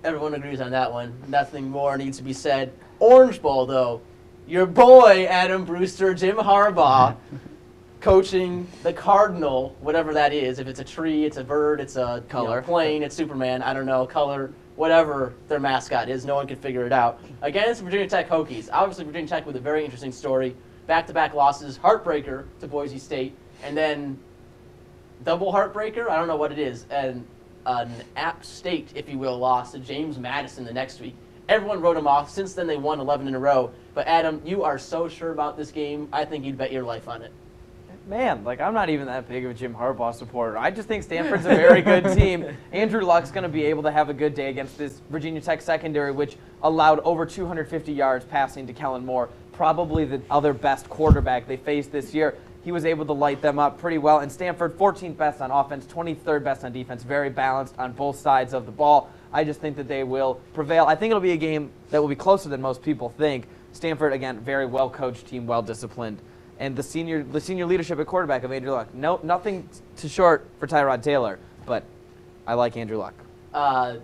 Everyone agrees on that one. Nothing more needs to be said. Orange Bowl, though. Your boy, Adam Brewster, Jim Harbaugh, coaching the Cardinal, whatever that is. If it's a tree, it's a bird, it's a color, plane, it's Superman, I don't know, color, whatever their mascot is. No one can figure it out. Against Virginia Tech Hokies. Obviously, Virginia Tech with a very interesting story. Back-to-back losses, heartbreaker to Boise State, and then double heartbreaker, I don't know what it is, and an App State, if you will, loss to James Madison the next week. Everyone wrote them off. Since then, they won 11 in a row. But, Adam, you are so sure about this game, I think you'd bet your life on it. Man, like, I'm not even that big of a Jim Harbaugh supporter. I just think Stanford's a very good team. Andrew Luck's going to be able to have a good day against this Virginia Tech secondary, which allowed over 250 yards passing to Kellen Moore, probably the other best quarterback they faced this year. He was able to light them up pretty well. And Stanford, 14th best on offense, 23rd best on defense, very balanced on both sides of the ball. I just think that they will prevail. I think it'll be a game that will be closer than most people think. Stanford, again, very well-coached team, well-disciplined. And the senior leadership at quarterback of Andrew Luck. No, nothing too short for Tyrod Taylor, but I like Andrew Luck. I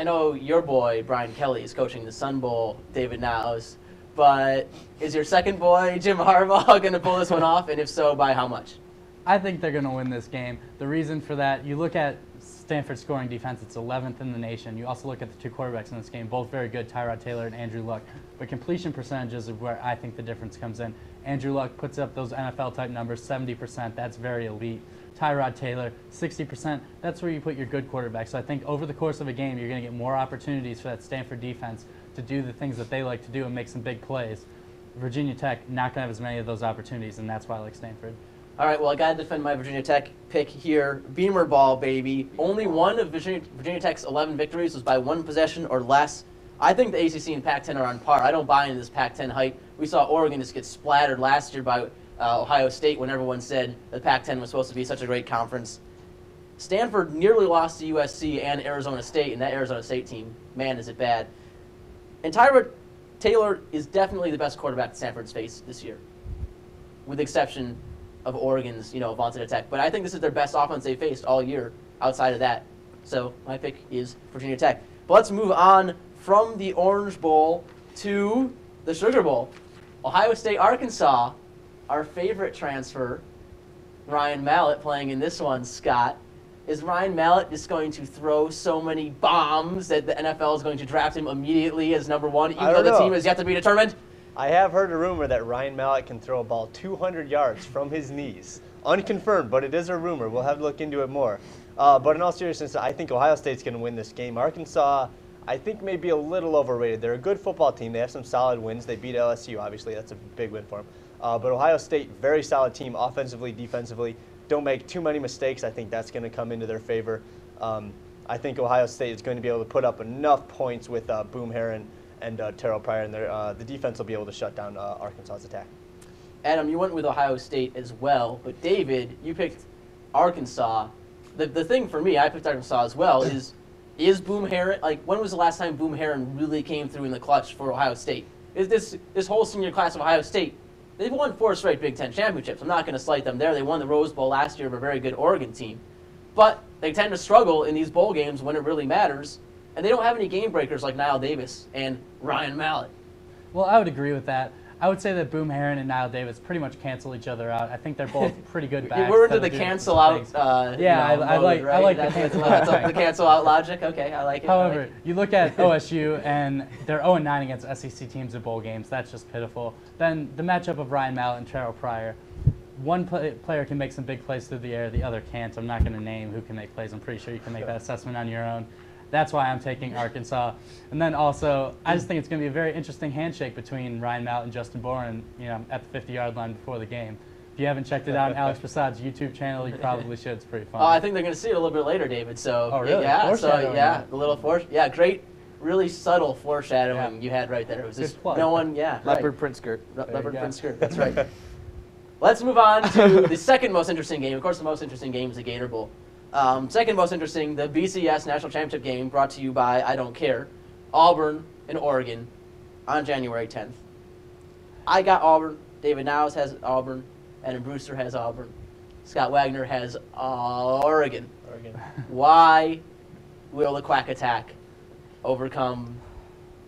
know your boy, Brian Kelly, is coaching the Sun Bowl, David Nows. But is your second boy, Jim Harbaugh, going to pull this one off? And if so, by how much? I think they're going to win this game. The reason for that, you look at Stanford's scoring defense, it's 11th in the nation. You also look at the two quarterbacks in this game, both very good, Tyrod Taylor and Andrew Luck. But completion percentages is where I think the difference comes in. Andrew Luck puts up those NFL-type numbers, 70%. That's very elite. Tyrod Taylor, 60%. That's where you put your good quarterback. So I think over the course of a game, you're going to get more opportunities for that Stanford defense to do the things that they like to do and make some big plays. Virginia Tech not going to have as many of those opportunities, and that's why I like Stanford. All right, well, I got to defend my Virginia Tech pick here. Beamer ball, baby. Only one of Virginia Tech's 11 victories was by one possession or less. I think the ACC and Pac-10 are on par. I don't buy into this Pac-10 hype. We saw Oregon just get splattered last year by Ohio State when everyone said the Pac-10 was supposed to be such a great conference. Stanford nearly lost to USC and Arizona State, and that Arizona State team, man, is it bad. And Tyrod Taylor is definitely the best quarterback that Stanford's faced this year, with the exception of Oregon's, vaunted attack. But I think this is their best offense they faced all year outside of that. So my pick is Virginia Tech. But let's move on from the Orange Bowl to the Sugar Bowl. Ohio State, Arkansas, our favorite transfer, Ryan Mallett playing in this one, Scott. Is Ryan Mallett just going to throw so many bombs that the NFL is going to draft him immediately as number one, even though the team is yet to be determined? I have heard a rumor that Ryan Mallett can throw a ball 200 yards from his knees. Unconfirmed, but it is a rumor. We'll have to look into it more. But in all seriousness, I think Ohio State's going to win this game. Arkansas, I think, may be a little overrated. They're a good football team. They have some solid wins. They beat LSU, obviously. That's a big win for them. But Ohio State, very solid team, offensively, defensively. Don't make too many mistakes. I think that's going to come into their favor. I think Ohio State is going to be able to put up enough points with Boom Herron and Terrell Pryor, and the defense will be able to shut down Arkansas's attack. Adam, you went with Ohio State as well, but David, you picked Arkansas. The thing for me, I picked Arkansas as well, is Boom Herron, when was the last time Boom Herron really came through in the clutch for Ohio State? Is this whole senior class of Ohio State, they've won 4 straight Big Ten championships. I'm not going to slight them there. They won the Rose Bowl last year of a very good Oregon team. But they tend to struggle in these bowl games when it really matters, and they don't have any game breakers like Niall Davis and Ryan Mallett. Well, I would agree with that. I would say that Boom Herron and Niall Davis pretty much cancel each other out. I think they're both pretty good backs. We're into the cancel out. I like the cancel out. That's the cancel out logic. Okay, I like it. However, you look at OSU and they're 0-9 against SEC teams in bowl games. That's just pitiful. Then the matchup of Ryan Mallett and Terrell Pryor. One player can make some big plays through the air. The other can't. I'm not going to name who can make plays. I'm pretty sure you can make that assessment on your own. That's why I'm taking Arkansas. And then also, I just think it's going to be a very interesting handshake between Ryan Mallett and Justin Boren, at the 50-yard line before the game. If you haven't checked it out on Alex Prasad's YouTube channel, you probably should. It's pretty fun. I think they're going to see it a little bit later, David. So, oh, really? Yeah, the little great, really subtle foreshadowing you had right there. It was just no one, Leopard print skirt. Leopard print skirt, that's right. Let's move on to the second most interesting game. Of course, the most interesting game is the Gator Bowl. Second most interesting, the BCS National Championship game brought to you by I Don't Care, Auburn and Oregon on January 10th. I got Auburn. David Nows has Auburn. Adam Brewster has Auburn. Scott Wagner has Oregon. Why will the Quack Attack overcome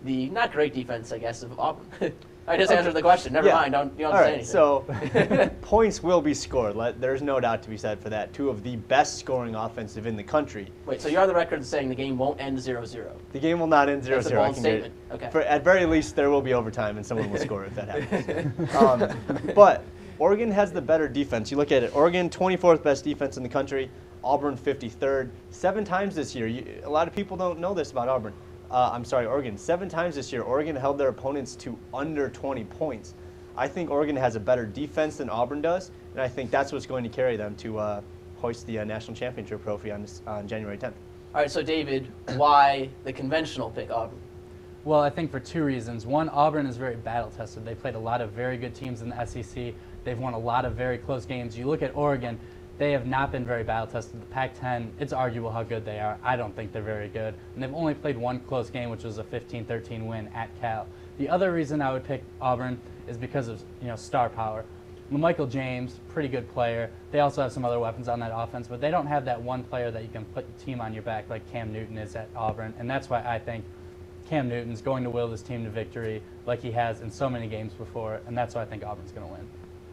the not great defense, I guess, of Auburn. I just answered the question. Never mind. You don't All say right, anything. so points will be scored. There's no doubt to be said for that. Two of the best scoring offensive in the country. Wait, so you're on the record saying the game won't end 0-0? The game will not end 0-0. That's a bold statement. Okay. At very least, there will be overtime and someone will score if that happens. But Oregon has the better defense. You look at it. Oregon, 24th best defense in the country. Auburn, 53rd. 7 times this year. A lot of people don't know this about Auburn. Oregon. 7 times this year, Oregon held their opponents to under 20 points. I think Oregon has a better defense than Auburn does, and I think that's what's going to carry them to hoist the national championship trophy on January 10th. All right, so David, why the conventional pick Auburn? Well, I think for 2 reasons. One, Auburn is very battle-tested. They played a lot of very good teams in the SEC. They've won a lot of very close games. You look at Oregon, they have not been very battle-tested. The Pac-10, it's arguable how good they are. I don't think they're very good. And they've only played 1 close game, which was a 15-13 win at Cal. The other reason I would pick Auburn is because of star power. Michael James, pretty good player. They also have some other weapons on that offense, but they don't have that one player that you can put the team on your back like Cam Newton is at Auburn. And that's why I think Cam Newton's going to will this team to victory like he has in so many games before, and that's why I think Auburn's going to win.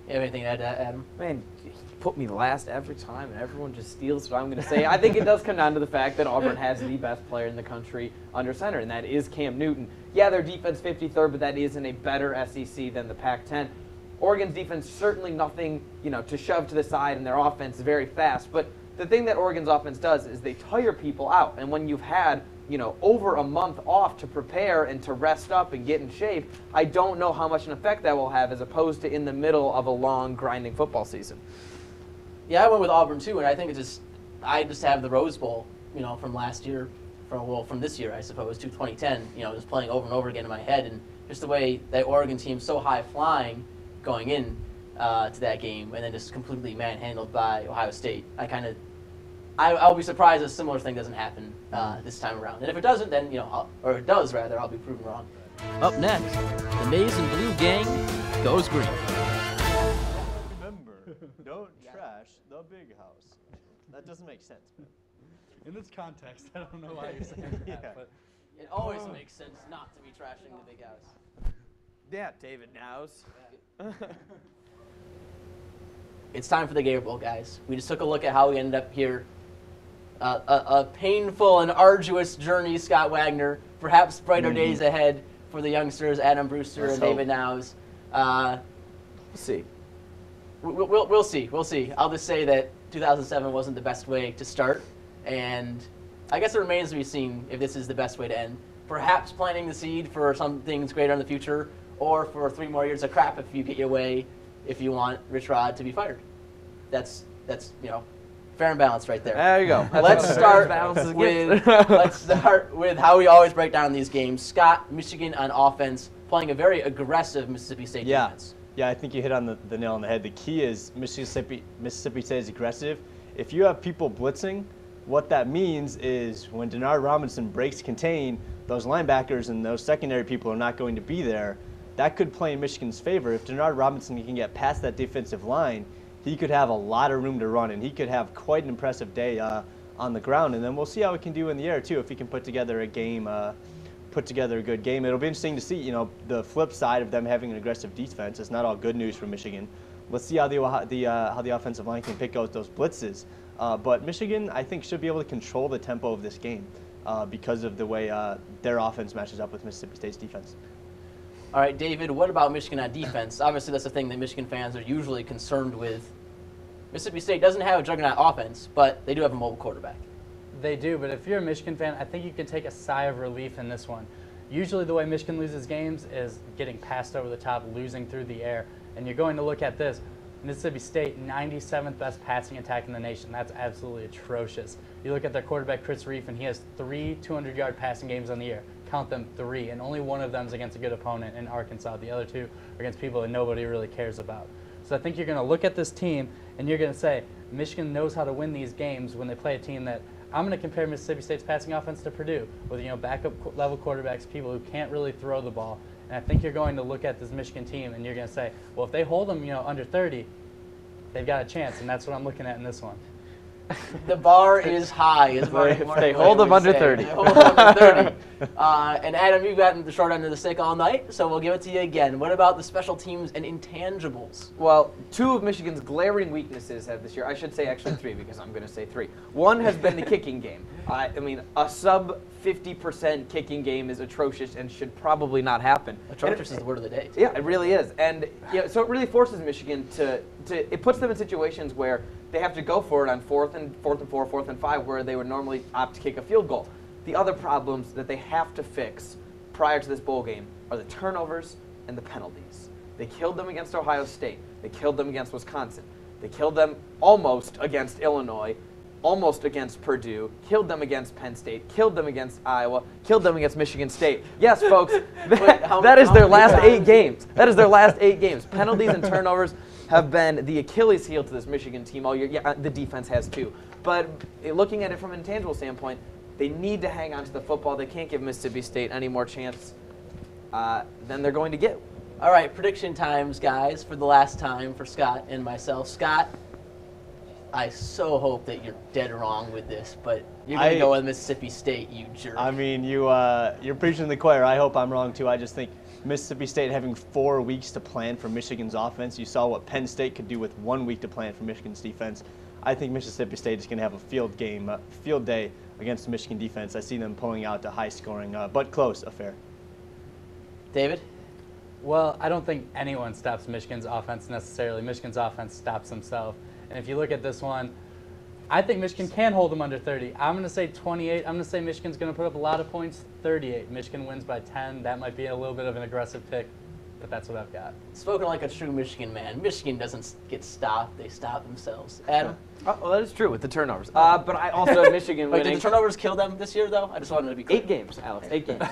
You have anything to add to that, Adam? Man, you put me last every time, and everyone just steals what I'm going to say. I think it does come down to the fact that Auburn has the best player in the country under center, and that is Cam Newton. Yeah, their defense 53rd, but that is in a better SEC than the Pac-10. Oregon's defense, certainly nothing, to shove to the side, and their offense is very fast. But the thing that Oregon's offense does is they tire people out, and when you've had over a month off to prepare and to rest up and get in shape, I don't know how much an effect that will have as opposed to in the middle of a long, grinding football season. Yeah, I went with Auburn too, and I think I just have the Rose Bowl, from last year, from this year, I suppose, to 2010, just playing over and over again in my head, and just the way that Oregon team's so high flying going in to that game, and then just completely manhandled by Ohio State. I'll be surprised if a similar thing doesn't happen this time around. And if it doesn't, then, or it does rather, I'll be proven wrong. Up next, the Maize and Blue gang goes green. Remember, don't trash the big house. That doesn't make sense. In this context, I don't know why you're saying that, but It always makes sense not to be trashing the big house. Yeah, David Nows. It's time for the Gator Bowl, guys. We just took a look at how we ended up here. A painful and arduous journey, Scott Wagner. Perhaps brighter days ahead for the youngsters, Adam Brewster and David Nows. We'll see. We'll see. We'll see. I'll just say that 2007 wasn't the best way to start, and I guess it remains to be seen if this is the best way to end. Perhaps planting the seed for some things greater in the future, or for 3 more years of crap if you get your way, if you want Rich Rod to be fired. That's fair and balanced right there. There you go. Let's start with how we always break down these games. Scott, Michigan on offense, playing a very aggressive Mississippi State defense. Yeah, I think you hit on the nail on the head. The key is Mississippi State is aggressive. If you have people blitzing, what that means is when Denard Robinson breaks contain, those linebackers and those secondary people are not going to be there. That could play in Michigan's favor. If Denard Robinson can get past that defensive line, he could have a lot of room to run, and he could have quite an impressive day on the ground. And then we'll see how he can do in the air, too, if he can put together a game, put together a good game. It'll be interesting to see, the flip side of them having an aggressive defense. It's not all good news for Michigan. Let's see how the offensive line can pick out those blitzes. But Michigan, I think, should be able to control the tempo of this game because of the way their offense matches up with Mississippi State's defense. All right, David, what about Michigan on defense? Obviously, that's the thing that Michigan fans are usually concerned with. Mississippi State doesn't have a juggernaut offense, but they do have a mobile quarterback. They do, but if you're a Michigan fan, I think you can take a sigh of relief in this one. Usually the way Michigan loses games is getting passed over the top, losing through the air. And you're going to look at this. Mississippi State, 97th best passing attack in the nation. That's absolutely atrocious. You look at their quarterback, Chris Reef, and he has 3 200-yard passing games on the year. Count them 3, and only one of them is against a good opponent in Arkansas. The other 2 are against people that nobody really cares about. So I think you're going to look at this team, and you're going to say, Michigan knows how to win these games when they play a team that I'm going to compare Mississippi State's passing offense to Purdue with backup level quarterbacks, people who can't really throw the ball. And I think you're going to look at this Michigan team, and you're going to say, well, if they hold them under 30, they've got a chance, and that's what I'm looking at in this one. The bar is high. Is if they hold them under 30. They hold them under 30. And Adam, you've gotten the short end of the stick all night, so we'll give it to you again. What about the special teams and intangibles? Well, 2 of Michigan's glaring weaknesses have this year. I should say actually 3 because I'm going to say 3. One has been the kicking game. I mean, a sub 50% kicking game is atrocious and should probably not happen. Atrocious is the word of the day. Yeah, it really is. And so it really forces Michigan it puts them in situations where they have to go for it on 4th and 4, 4th and 5, where they would normally opt to kick a field goal. The other problems that they have to fix prior to this bowl game are the turnovers and the penalties. They killed them against Ohio State. They killed them against Wisconsin. They killed them almost against Illinois, almost against Purdue, killed them against Penn State, killed them against Iowa, killed them against Michigan State. Yes, folks, that is their last 8 games. That is their last 8 games. Penalties and turnovers have been the Achilles heel to this Michigan team all year. Yeah, the defense has too. But looking at it from an intangible standpoint, they need to hang on to the football. They can't give Mississippi State any more chance than they're going to get. All right, prediction times, guys, for the last time for Scott and myself. Scott, I so hope that you're dead wrong with this, but you're going to go with Mississippi State, you jerk. I mean, you're preaching to the choir. I hope I'm wrong, too. I just think Mississippi State having 4 weeks to plan for Michigan's offense. You saw what Penn State could do with 1 week to plan for Michigan's defense. I think Mississippi State is going to have a field day against the Michigan defense. I see them pulling out a high-scoring but close affair. David? Well, I don't think anyone stops Michigan's offense necessarily. Michigan's offense stops themselves. And if you look at this one, I think Michigan can hold them under 30. I'm going to say 28. I'm going to say Michigan's going to put up a lot of points, 38. Michigan wins by 10. That might be a little bit of an aggressive pick, but that's what I've got. Spoken like a true Michigan man. Michigan doesn't get stopped. They stop themselves. Adam? Well, that is true with the turnovers. But I also have Michigan Wait, winning. did the turnovers kill them this year, though? I just wanted to be clear. 8 games, Alex. 8 games.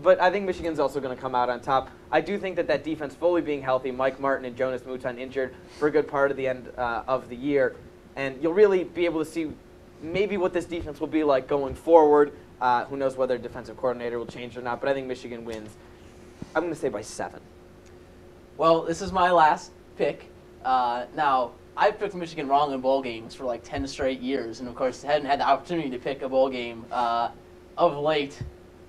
But I think Michigan's also going to come out on top. I do think that defense fully being healthy, Mike Martin and Jonas Mouton injured for a good part of the end of the year, and you'll really be able to see maybe what this defense will be like going forward. Who knows whether defensive coordinator will change or not, but I think Michigan wins. I'm going to say by 7. Well, this is my last pick. Now, I've picked Michigan wrong in bowl games for like 10 straight years, and of course hadn't had the opportunity to pick a bowl game of late,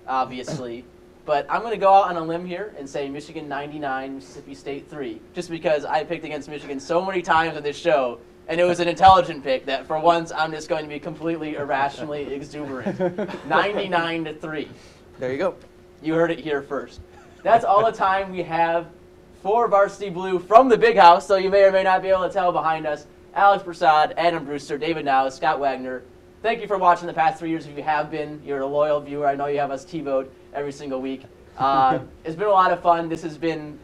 obviously. But I'm going to go out on a limb here and say Michigan 99, Mississippi State 3, just because I picked against Michigan so many times on this show, and it was an intelligent pick that for once I'm just going to be completely irrationally exuberant. 99-3. There you go. You heard it here first. That's all the time we have for Varsity Blue from the Big House, so you may or may not be able to tell behind us. Alex Prasad, Adam Brewster, David Nows, Scott Wagner. Thank you for watching the past 3 years. If you have been, you're a loyal viewer. I know you have us T-vote every single week. It's been a lot of fun. This has been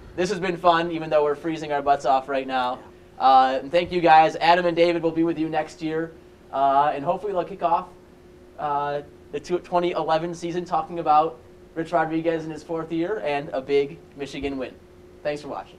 fun, even though we're freezing our butts off right now. And thank you guys. Adam and David will be with you next year, and hopefully they'll kick off the 2011 season talking about Rich Rodriguez in his 4th year and a big Michigan win. Thanks for watching.